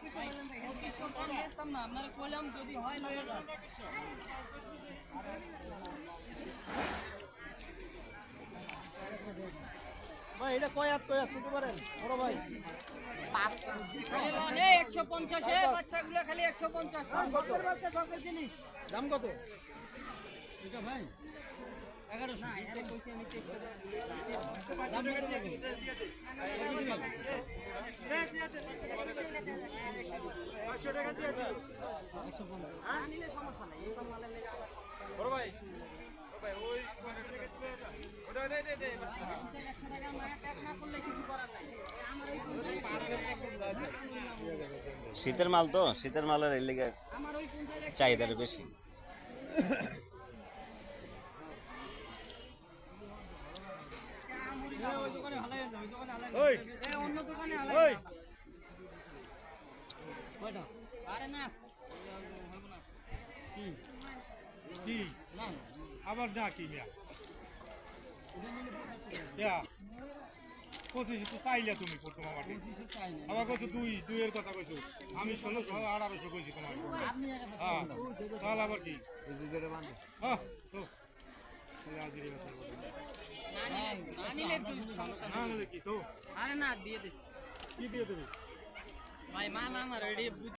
2500 কম বেচতাম না, আপনারা কইলাম যদি হয় লয়ে যান। ভাই এটা কয় হাত দিতে পারেন বড় ভাই? 150 এ বাচ্চাগুলো খালি 150। বাচ্চা সকের জিনিস দাম কত? এটা ভাই 1100। এটা কইছি আমি চেক করে দাম কত লাগে? টাকা দিয়ে দিন। 150 নিলে সমস্যা নাই, এই সব মালের লেগে আবার বড় ভাই ওই ওটা দে 100 টাকা মায়া প্যাক না করলে কিছু করার নাই। আমার ওই শীতের মাল তো, শীতের মালের এর লেগে আমার ওই 50 চাহিদাটা বেশি। ওই দোকানে হালাই যাবে, ওই দোকানে হালাই ওই যাবে। অন্য দোকানে হালাই ওই যাবে। কয়টা? আরে না কি না আবার না কি মিয়া পঁচিশ তো চাইলে তুমি প্রথম আমার আমার কাছে দুইয়ের কথা কইছো, আমি 1600 কইছি তোমার। হ্যাঁ তাহলে আবার কি হ্যাঁ তো না নিলে তুই সমস্যা না নাই। হলে কি তো আরে না দিয়ে দে কি দিয়ে দেবে? ভাই মাল আমার রেডি